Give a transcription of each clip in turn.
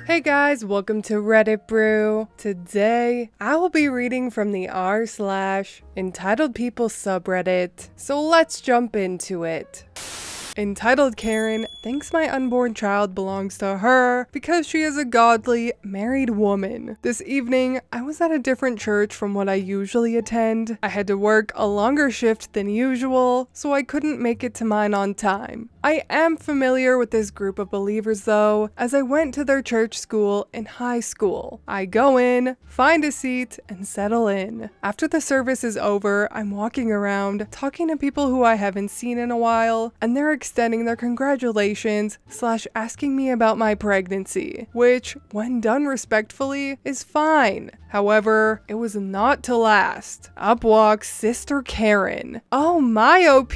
Hey guys, welcome to Reddit Brew. Today, I will be reading from the r/EntitledPeople subreddit, so let's jump into it. Entitled Karen thinks my unborn child belongs to her because she is a godly, married woman. This evening, I was at a different church from what I usually attend. I had to work a longer shift than usual, so I couldn't make it to mine on time. I am familiar with this group of believers though, as I went to their church school in high school. I go in, find a seat, and settle in. After the service is over, I'm walking around, talking to people who I haven't seen in a while, and they're extending their congratulations / asking me about my pregnancy, which, when done respectfully, is fine. However, it was not to last. Up walks Sister Karen. Oh my OP,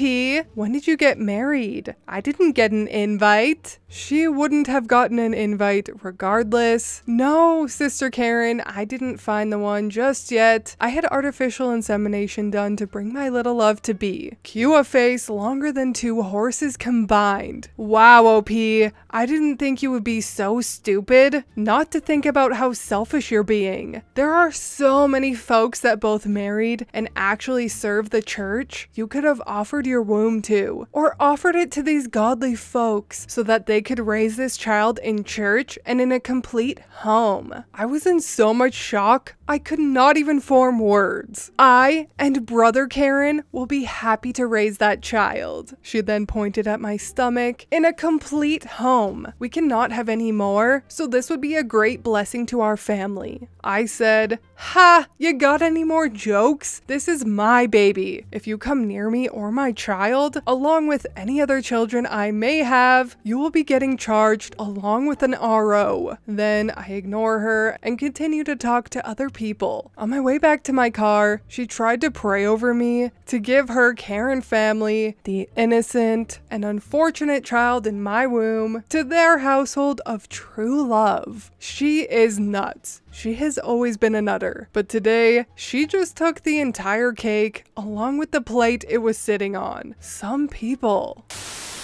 when did you get married? I didn't get an invite. She wouldn't have gotten an invite regardless. No, Sister Karen, I didn't find the one just yet. I had artificial insemination done to bring my little love to be. Cue a face longer than 2 horses combined. Wow, OP, I didn't think you would be so stupid not to think about how selfish you're being. There are so many folks that both married and actually serve the church you could have offered your womb to, or offered it to these godly folks so that they could raise this child in church and in a complete home. I was in so much shock, I could not even form words. I and Brother Karen will be happy to raise that child. She then pointed at my stomach. In a complete home. We cannot have any more, so this would be a great blessing to our family. I said, ha, you got any more jokes? This is my baby. If you come near me or my child, along with any other children I may have, you will be getting charged along with an RO. Then I ignore her and continue to talk to other people. On my way back to my car, she tried to pray over me to give her Karen family, the innocent and unfortunate child in my womb, to their household of true love. She is nuts. She has always been a nutter, but today she just took the entire cake along with the plate it was sitting on. Some people.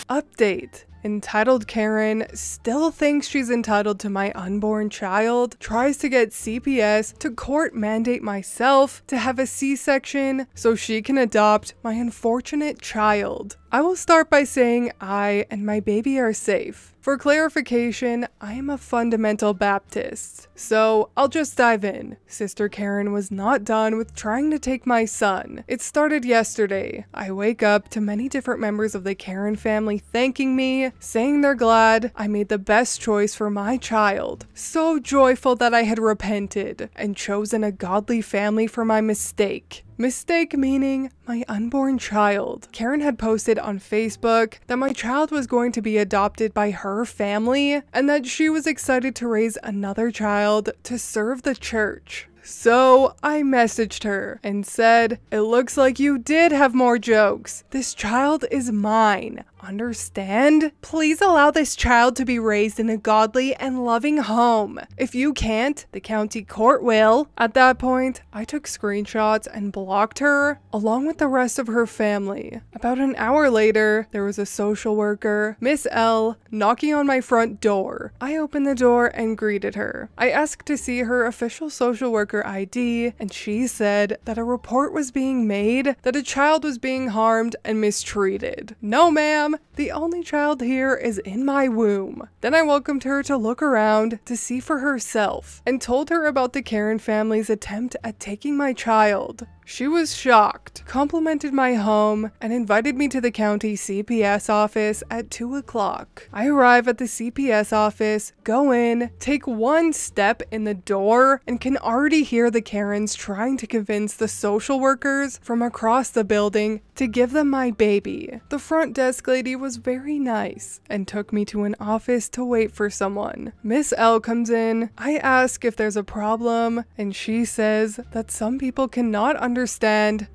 Update. Entitled Karen still thinks she's entitled to my unborn child, tries to get CPS to court mandate myself to have a C-section so she can adopt my unfortunate child. I will start by saying I and my baby are safe. For clarification, I am a fundamental Baptist, so I'll just dive in. Sister Karen was not done with trying to take my son. It started yesterday. I wake up to many different members of the Karen family thanking me, saying they're glad I made the best choice for my child. So joyful that I had repented and chosen a godly family for my mistake. Mistake meaning my unborn child. Karen had posted on Facebook that my child was going to be adopted by her family and that she was excited to raise another child to serve the church. So I messaged her and said, it looks like you did have more jokes. This child is mine. Understand? Please allow this child to be raised in a godly and loving home. If you can't, the county court will. At that point, I took screenshots and blocked her, along with the rest of her family. About an hour later, there was a social worker, Miss L, knocking on my front door. I opened the door and greeted her. I asked to see her official social worker ID, and she said that a report was being made that a child was being harmed and mistreated. No, ma'am. The only child here is in my womb. Then I welcomed her to look around to see for herself and told her about the Karen family's attempt at taking my child. She was shocked, complimented my home, and invited me to the county CPS office at 2 o'clock. I arrive at the CPS office, go in, take one step in the door, and can already hear the Karens trying to convince the social workers from across the building to give them my baby. The front desk lady was very nice and took me to an office to wait for someone. Miss L comes in, I ask if there's a problem, and she says that some people cannot understand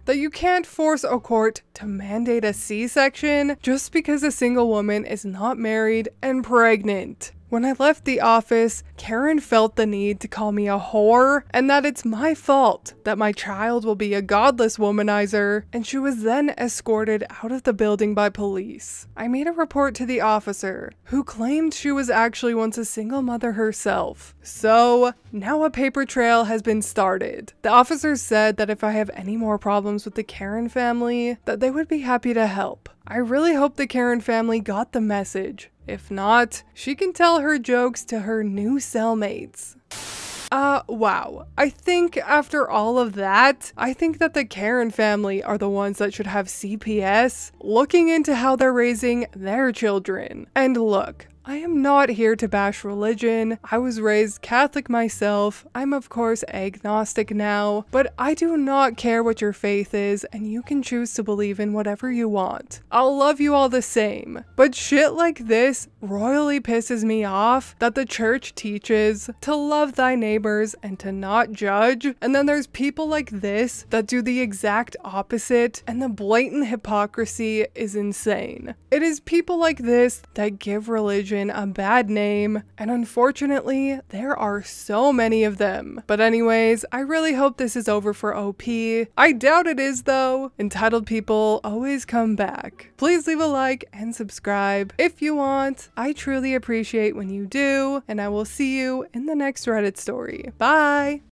that you can't force a court to mandate a C-section just because a single woman is not married and pregnant. When I left the office, Karen felt the need to call me a whore and that it's my fault that my child will be a godless womanizer, and she was then escorted out of the building by police. I made a report to the officer, who claimed she was actually once a single mother herself. So now a paper trail has been started. The officer said that if I have any more problems with the Karen family, that they would be happy to help. I really hope the Karen family got the message. If not, she can tell her jokes to her new cellmates. Wow. I think after all of that, I think that the Karen family are the ones that should have CPS looking into how they're raising their children. And look, I am not here to bash religion. I was raised Catholic myself. I'm of course agnostic now, but I do not care what your faith is, and you can choose to believe in whatever you want. I'll love you all the same. But shit like this royally pisses me off, that the church teaches to love thy neighbors and to not judge, and then there's people like this that do the exact opposite, and the blatant hypocrisy is insane. It is people like this that give religion a bad name, and unfortunately, there are so many of them. But anyways, I really hope this is over for OP. I doubt it is though. Entitled people always come back. Please leave a like and subscribe if you want. I truly appreciate when you do, and I will see you in the next Reddit story. Bye!